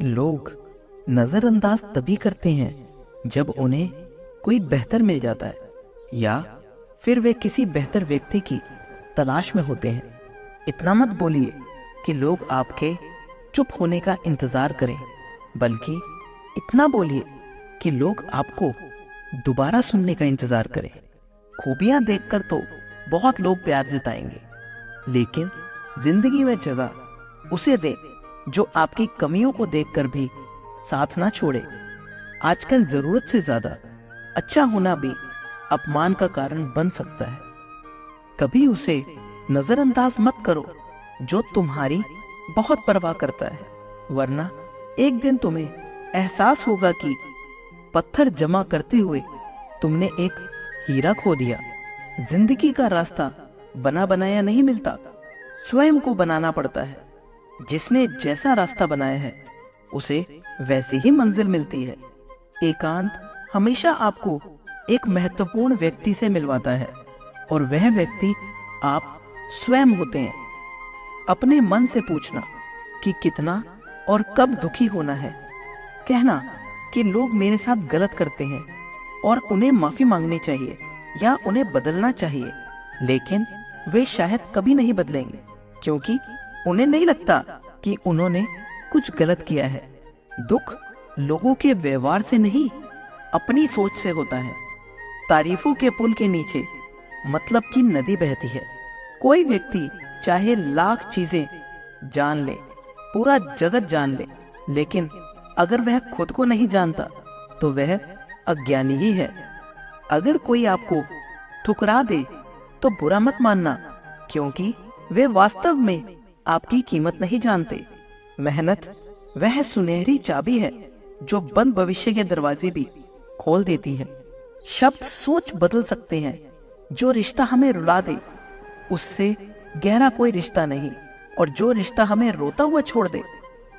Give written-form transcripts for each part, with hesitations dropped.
लोग नजरअंदाज तभी करते हैं जब उन्हें कोई बेहतर मिल जाता है या फिर वे किसी बेहतर व्यक्ति की तलाश में होते हैं। इतना मत बोलिए कि लोग आपके चुप होने का इंतजार करें, बल्कि इतना बोलिए कि लोग आपको दोबारा सुनने का इंतजार करें। खूबियां देखकर तो बहुत लोग प्यार जताएंगे, लेकिन जिंदगी में जगह उसे दे जो आपकी कमियों को देखकर भी साथ ना छोड़े। आजकल जरूरत से ज्यादा अच्छा होना भी अपमान का कारण बन सकता है। कभी उसे नजरअंदाज मत करो जो तुम्हारी बहुत परवाह करता है, वरना एक दिन तुम्हें एहसास होगा कि पत्थर जमा करते हुए तुमने एक हीरा खो दिया। जिंदगी का रास्ता बना बनाया नहीं मिलता, स्वयं को बनाना पड़ता है। जिसने जैसा रास्ता बनाया है उसे वैसी ही मंजिल मिलती है। एकांत हमेशा आपको एक महत्वपूर्ण व्यक्ति से मिलवाता है, और वह व्यक्ति आप स्वयं होते हैं। अपने मन से पूछना कि कितना और कब दुखी होना है। कहना कि लोग मेरे साथ गलत करते हैं और उन्हें माफी मांगनी चाहिए या उन्हें बदलना चाहिए, लेकिन वे शायद कभी नहीं बदलेंगे क्योंकि उन्हें नहीं लगता कि उन्होंने कुछ गलत किया है। दुख लोगों के व्यवहार से नहीं, अपनी सोच से होता है। तारीफों के पुल के नीचे मतलब की नदी बहती है। कोई व्यक्ति चाहे लाख चीजें जान ले, पूरा जगत जान ले, लेकिन अगर वह खुद को नहीं जानता तो वह अज्ञानी ही है। अगर कोई आपको ठुकरा दे तो बुरा मत मानना, क्योंकि वे वास्तव में आपकी कीमत नहीं जानते। मेहनत वह सुनहरी चाबी है जो बंद भविष्य के दरवाजे भी खोल देती है। शब्द सोच बदल सकते हैं। जो रिश्ता हमें रुला दे उससे गहरा कोई रिश्ता नहीं, और जो रिश्ता हमें रोता हुआ छोड़ दे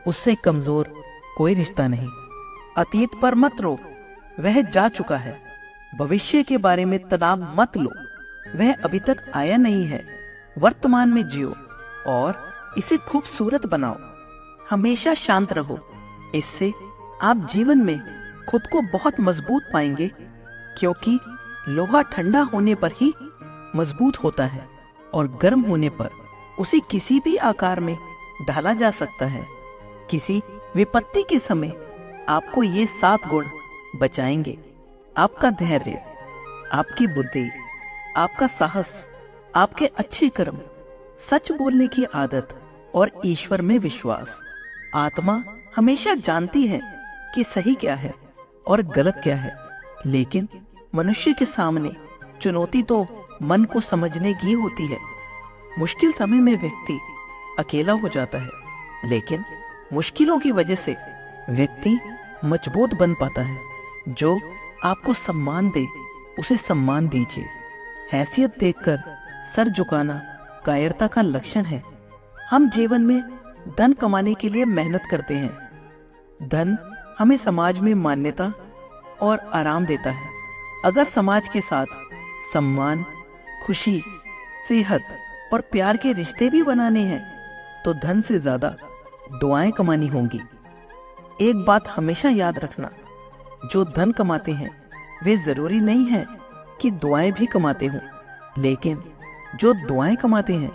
उससे कमजोर कोई रिश्ता नहीं। अतीत पर मत रो, वह जा चुका है। भविष्य के बारे में तनाव मत लो, वह अभी तक आया नहीं है। वर्तमान में जियो और इसे खूबसूरत बनाओ। हमेशा शांत रहो, इससे आप जीवन में खुद को बहुत मजबूत पाएंगे, क्योंकि लोहा ठंडा होने पर ही मजबूत होता है और गर्म होने पर उसे किसी भी आकार में ढाला जा सकता है। किसी विपत्ति के समय आपको ये 7 गुण बचाएंगे: आपका धैर्य, आपकी बुद्धि, आपका साहस, आपके अच्छे कर्म, सच बोलने की आदत और ईश्वर में विश्वास। आत्मा हमेशा जानती है कि सही क्या है और गलत क्या है, लेकिन मनुष्य के सामने चुनौती तो मन को समझने की होती है। मुश्किल समय में व्यक्ति अकेला हो जाता है, लेकिन मुश्किलों की वजह से व्यक्ति मजबूत बन पाता है। जो आपको सम्मान दे उसे सम्मान दीजिए। हैसियत देखकर सर झुकाना कायरता का लक्षण है। हम जीवन में धन कमाने के लिए मेहनत करते हैं। धन हमें समाज में मान्यता और आराम देता है। अगर समाज के साथ सम्मान, खुशी, सेहत और प्यार के रिश्ते भी बनाने हैं तो धन से ज्यादा दुआएं कमानी होंगी। एक बात हमेशा याद रखना, जो धन कमाते हैं वे जरूरी नहीं है कि दुआएं भी कमाते हों, लेकिन जो दुआएं कमाते हैं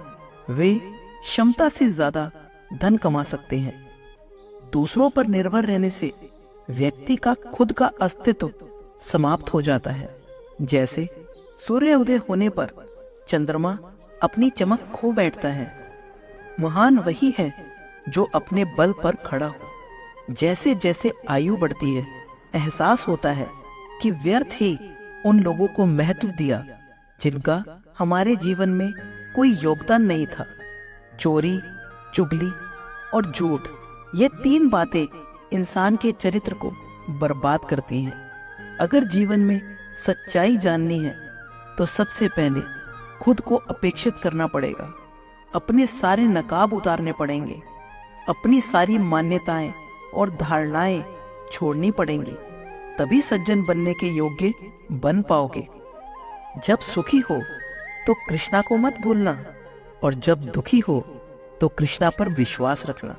वे क्षमता से ज्यादा धन कमा सकते हैं। दूसरों पर निर्भर रहने से व्यक्ति का खुद का अस्तित्व समाप्त हो जाता है। जैसे सूर्य उदय होने पर चंद्रमा अपनी चमक खो बैठता है। महान वही है जो अपने बल पर खड़ा हो। जैसे जैसे आयु बढ़ती है, एहसास होता है कि व्यर्थ ही उन लोगों को महत्व दिया जिनका हमारे जीवन में कोई योगदान नहीं था। चोरी, चुगली और झूठ, ये 3 बातें इंसान के चरित्र को बर्बाद करती हैं। अगर जीवन में सच्चाई जाननी है तो सबसे पहले खुद को अपेक्षित करना पड़ेगा। अपने सारे नकाब उतारने पड़ेंगे। अपनी सारी मान्यताएं और धारणाएं छोड़नी पड़ेंगी। तभी सज्जन बनने के योग्य बन पाओगे। जब सुखी हो तो कृष्णा को मत भूलना, और जब दुखी हो तो कृष्णा पर विश्वास रखना,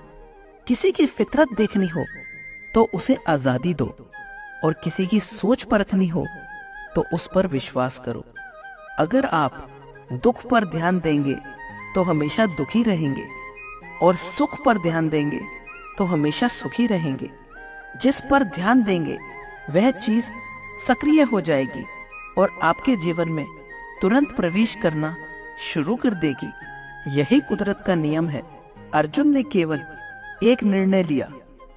किसी की फितरत देखनी हो तो उसे आजादी दो, और किसी की सोच परखनी हो तो उस पर विश्वास करो। अगर आप दुख पर ध्यान देंगे तो हमेशा दुखी रहेंगे, और सुख पर ध्यान देंगे तो हमेशा सुखी रहेंगे। जिस पर ध्यान देंगे वह चीज सक्रिय हो जाएगी और आपके जीवन में तुरंत प्रवेश करना शुरू कर देगी। यही कुदरत का नियम है। अर्जुन ने केवल एक निर्णय लिया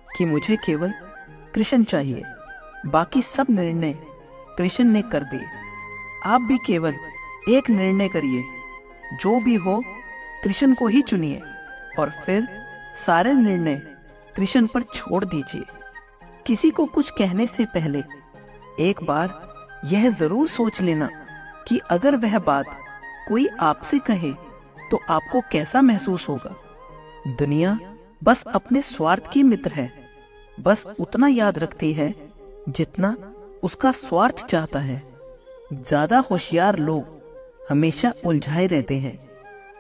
कि मुझे केवल कृष्ण चाहिए, बाकी सब निर्णय कृष्ण ने कर दिए। आप भी केवल एक निर्णय करिए, जो भी हो कृष्ण को ही चुनिए, और फिर सारे निर्णय कृष्ण पर छोड़ दीजिए। किसी को कुछ कहने से पहले एक बार यह जरूर सोच लेना कि अगर वह बात कोई आपसे कहे तो आपको कैसा महसूस होगा। दुनिया बस अपने स्वार्थ की मित्र है, बस उतना याद रखती है जितना उसका स्वार्थ चाहता है। ज्यादा होशियार लोग हमेशा उलझाए रहते हैं।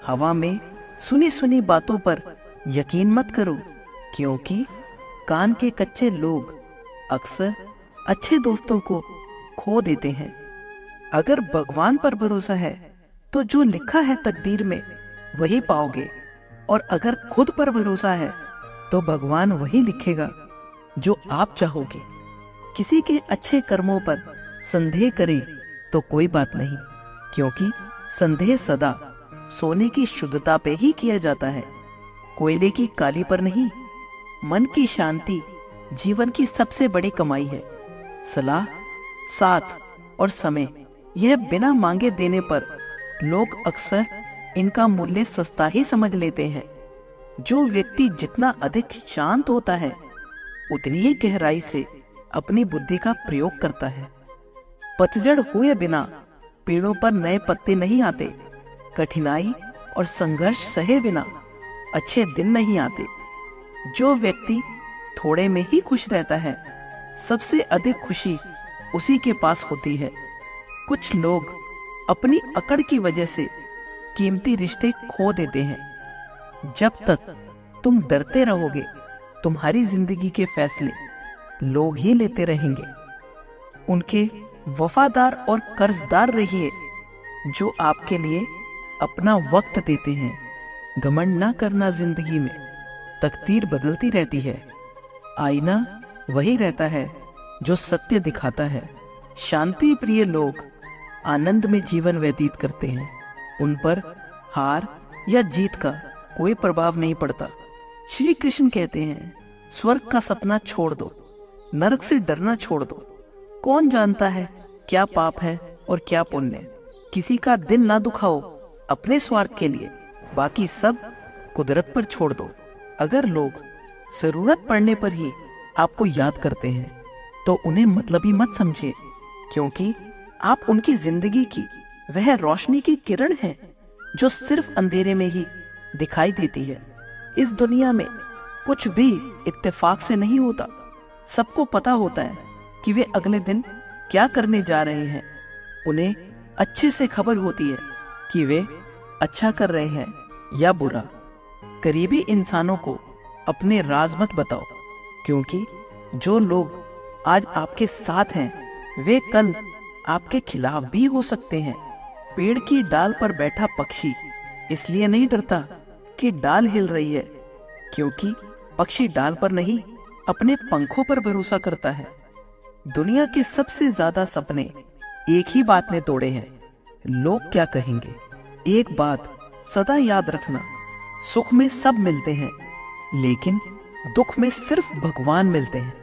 हवा में सुनी सुनी बातों पर यकीन मत करो, क्योंकि कान के कच्चे लोग अक्सर अच्छे दोस्तों को खो देते हैं। अगर भगवान पर भरोसा है तो जो लिखा है तकदीर में वही पाओगे, और अगर खुद पर भरोसा है तो भगवान वही लिखेगा जो आप चाहोगे। किसी के अच्छे कर्मों पर संदेह करें तो कोई बात नहीं, क्योंकि संदेह सदा सोने की शुद्धता पे ही किया जाता है, कोयले की काली पर नहीं। मन की शांति जीवन की सबसे बड़ी कमाई है। सलाह, साथ और समय यह बिना मांगे देने पर लोग अक्सर इनका मूल्य सस्ता ही समझ लेते हैं। जो व्यक्ति जितना अधिक शांत होता है उतनी ही गहराई से अपनी बुद्धि का प्रयोग करता है। पतझड़ हुए बिना पेड़ों पर नए पत्ते नहीं आते। कठिनाई और संघर्ष सहे बिना अच्छे दिन नहीं आते। जो व्यक्ति थोड़े में ही खुश रहता है, सबसे अधिक खुशी उसी के पास होती है। कुछ लोग अपनी अकड़ की वजह से कीमती रिश्ते खो देते हैं। जब तक तुम डरते रहोगे, तुम्हारी जिंदगी के फैसले लोग ही लेते रहेंगे। उनके वफादार और कर्जदार रहिए जो आपके लिए अपना वक्त देते हैं। घमंड ना करना, जिंदगी में तकदीर बदलती रहती है। आईना वही रहता है जो सत्य दिखाता है। शांति प्रिय लोग आनंद में जीवन व्यतीत करते हैं। उन पर हार या जीत का कोई प्रभाव नहीं पड़ता। श्री कृष्ण कहते हैं, स्वर्ग का सपना छोड़ दो, नरक से डरना छोड़ दो। कौन जानता है क्या पाप है और क्या पुण्य। किसी का दिल ना दुखाओ अपने स्वार्थ के लिए, बाकी सब कुदरत पर छोड़ दो। अगर लोग जरूरत पड़ने पर ही आपको याद करते हैं तो उन्हें मतलबी मत समझिए, क्योंकि आप उनकी जिंदगी की वह रोशनी की किरण है जो सिर्फ अंधेरे में ही दिखाई देती है। इस दुनिया में कुछ भी इत्तेफाक से नहीं होता। सबको पता होता है कि वे अगले दिन क्या करने जा रहे हैं। उन्हें अच्छे से खबर होती है कि वे अच्छा कर रहे हैं या बुरा। करीबी इंसानों को अपने राज मत बताओ, क्योंकि जो लोग आज आपके साथ हैं वे कल आपके खिलाफ भी हो सकते हैं। पेड़ की डाल पर बैठा पक्षी इसलिए नहीं डरता कि डाल हिल रही है, क्योंकि पक्षी डाल पर नहीं अपने पंखों पर भरोसा करता है। दुनिया के सबसे ज्यादा सपने एक ही बात ने तोड़े हैं, लोग क्या कहेंगे। एक बात सदा याद रखना, सुख में सब मिलते हैं, लेकिन दुख में सिर्फ भगवान मिलते हैं।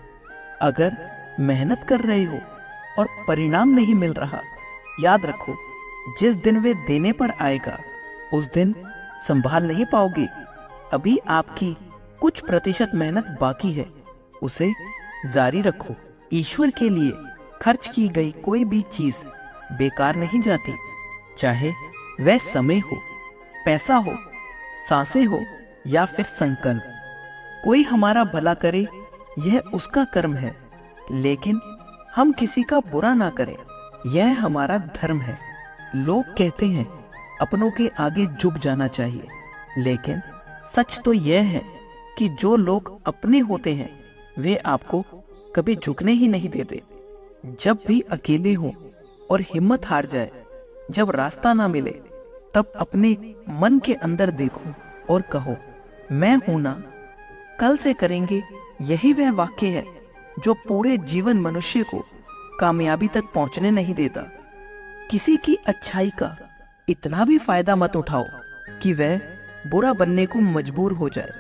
अगर मेहनत कर रहे हो और परिणाम नहीं मिल रहा, याद रखो जिस दिन वे देने पर आएगा उस दिन संभाल नहीं पाओगे। अभी आपकी कुछ प्रतिशत मेहनत बाकी है, उसे जारी रखो। ईश्वर के लिए खर्च की गई कोई भी चीज बेकार नहीं जाती, चाहे वह समय हो, पैसा हो, सांसें हो या फिर संकल्प। कोई हमारा भला करे यह उसका कर्म है, लेकिन हम किसी का बुरा ना करें यह हमारा धर्म है। लोग कहते हैं अपनों के आगे झुक जाना चाहिए, लेकिन सच तो यह है कि जो लोग अपने होते हैं वे आपको कभी झुकने ही नहीं देते। जब भी अकेले हो और हिम्मत हार जाए, जब रास्ता ना मिले, तब अपने मन के अंदर देखो और कहो, मैं हूं ना, कल से करेंगे। यही वह वाक्य है जो पूरे जीवन मनुष्य को कामयाबी तक पहुंचने नहीं देता। किसी की अच्छाई का इतना भी फायदा मत उठाओ कि वह बुरा बनने को मजबूर हो जाए।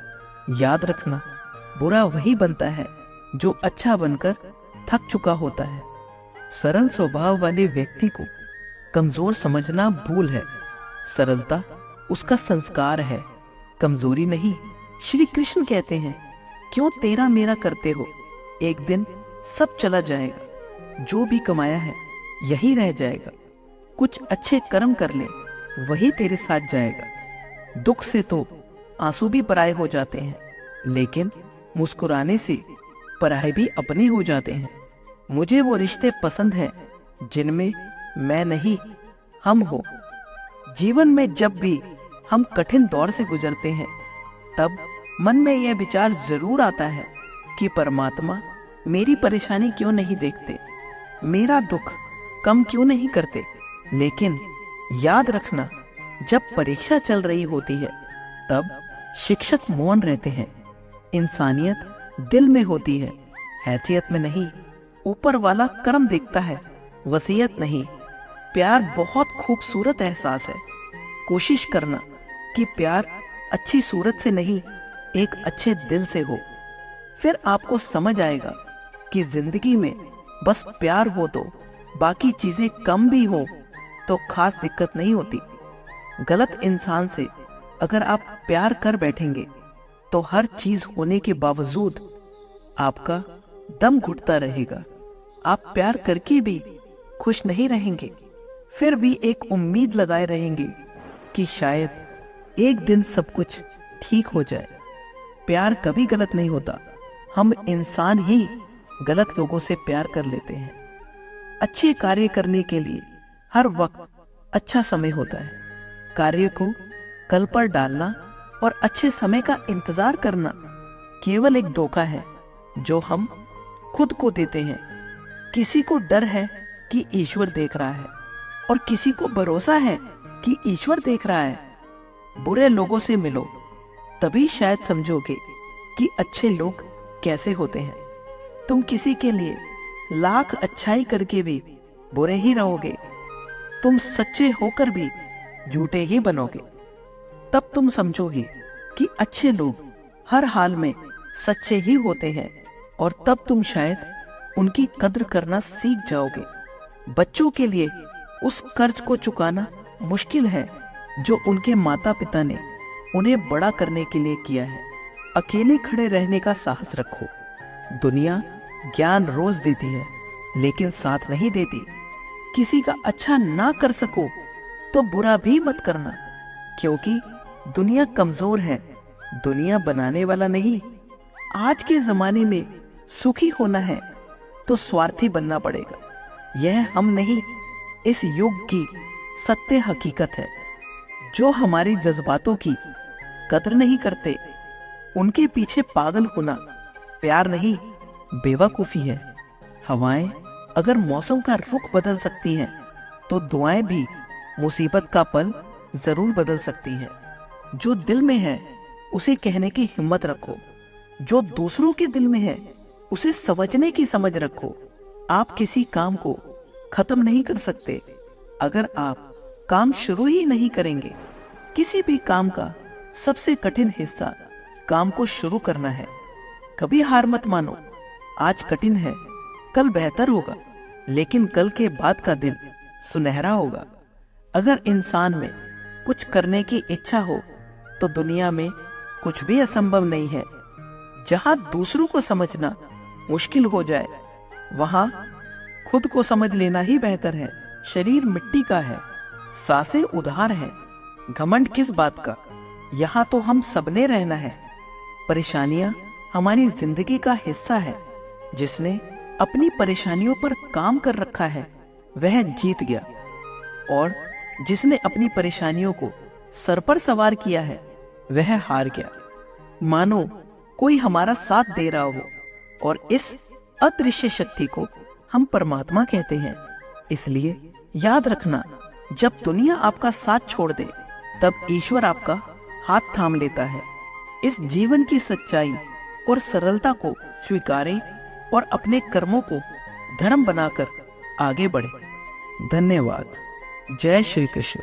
याद रखना, बुरा वही बनता है जो अच्छा बनकर थक चुका होता है। सरल स्वभाव वाले व्यक्ति को कमजोर समझना भूल है। सरलता उसका संस्कार है, कमजोरी नहीं। श्री कृष्ण कहते हैं, क्यों तेरा मेरा करते हो, एक दिन सब चला जाएगा। जो भी कमाया है यही रह जाएगा। कुछ अच्छे कर्म कर ले, वही तेरे साथ जाएगा। दुख से तो आंसू भी पराये हो जाते हैं, लेकिन मुस्कुराने से पराये भी अपने हो जाते हैं। मुझे वो रिश्ते पसंद हैं जिनमें मैं नहीं, हम हो। जीवन में जब भी हम कठिन दौर से गुजरते हैं, तब मन में यह विचार जरूर आता है कि परमात्मा मेरी परेशानी क्यों नहीं देखते, मेरा दुख कम क्यों नहीं करते। लेकिन याद रखना, जब परीक्षा चल रही होती है तब शिक्षक मौन रहते हैं। इंसानियत दिल में होती है, हैसियत में नहीं। ऊपर वाला कर्म देखता है, वसीयत नहीं। प्यार बहुत खूबसूरत एहसास है। कोशिश करना कि प्यार अच्छी सूरत से नहीं, एक अच्छे दिल से हो। फिर आपको समझ आएगा कि जिंदगी में बस प्यार हो तो बाकी चीजें कम भी हो तो खास दिक्कत नहीं होती। गलत इंसान से अगर आप प्यार कर बैठेंगे तो हर चीज होने के बावजूद आपका दम घुटता रहेगा। आप प्यार करके भी खुश नहीं रहेंगे, फिर भी एक उम्मीद लगाए रहेंगे कि शायद एक दिन सब कुछ ठीक हो जाए। प्यार कभी गलत नहीं होता, हम इंसान ही गलत लोगों से प्यार कर लेते हैं। अच्छे कार्य करने के लिए हर वक्त अच्छा समय होता है। कार्य को कल पर डालना और अच्छे समय का इंतजार करना केवल एक धोखा है जो हम खुद को देते हैं। किसी को डर है कि ईश्वर देख रहा है और किसी को भरोसा है कि ईश्वर देख रहा है। बुरे लोगों से मिलो, तभी शायद समझोगे कि अच्छे लोग कैसे होते हैं। तुम किसी के लिए लाख अच्छाई करके भी बुरे ही रहोगे। तुम सच्चे होकर भी झूठे ही बनोगे। तब तुम समझोगे कि अच्छे लोग हर हाल में सच्चे ही होते हैं, और तब तुम शायद उनकी कद्र करना सीख जाओगे। बच्चों के लिए उस कर्ज को चुकाना मुश्किल है जो उनके माता पिता ने उन्हें बड़ा करने के लिए किया है। अकेले खड़े रहने का साहस रखो। दुनिया ज्ञान रोज देती है, लेकिन साथ नहीं देती। किसी का अच्छा ना कर सको तो बुरा भी मत करना, क्योंकि दुनिया कमजोर है, दुनिया बनाने वाला नहीं। आज के जमाने में सुखी होना है तो स्वार्थी बनना पड़ेगा। यह हम नहीं, इस युग की सत्य हकीकत है। जो हमारे जज्बातों की कदर नहीं करते, उनके पीछे पागल होना प्यार नहीं, बेवकूफी है। हवाएं अगर मौसम का रुख बदल सकती हैं, तो दुआएं भी मुसीबत का पल जरूर बदल सकती हैं। जो दिल में है उसे कहने की हिम्मत रखो। जो दूसरों के दिल में है उसे समझने की समझ रखो। आप किसी काम को खत्म नहीं कर सकते अगर आप काम शुरू ही नहीं करेंगे। किसी भी काम का सबसे कठिन हिस्सा काम को शुरू करना है। कभी हार मत मानो। आज कठिन है, कल बेहतर होगा, लेकिन कल के बाद का दिन सुनहरा होगा। अगर इंसान में कुछ करने की इच्छा हो तो दुनिया में कुछ भी असंभव नहीं है। जहां दूसरों को समझना मुश्किल हो जाए, वहां खुद को समझ लेना ही बेहतर है। शरीर मिट्टी का है, सांसें उधार हैं, घमंड किस बात का। यहाँ तो हम सबने रहना है। परेशानियां हमारी जिंदगी का हिस्सा है। जिसने अपनी परेशानियों पर काम कर रखा है वह जीत गया, और जिसने अपनी परेशानियों को सर पर सवार किया है वह हार गया। मानो कोई हमारा साथ दे रहा हो, और इस अदृश्य शक्ति को हम परमात्मा कहते हैं। इसलिए याद रखना, जब दुनिया आपका साथ छोड़ दे तब ईश्वर आपका हाथ थाम लेता है। इस जीवन की सच्चाई और सरलता को स्वीकारें और अपने कर्मों को धर्म बनाकर आगे बढ़े। धन्यवाद। जय श्री कृष्ण।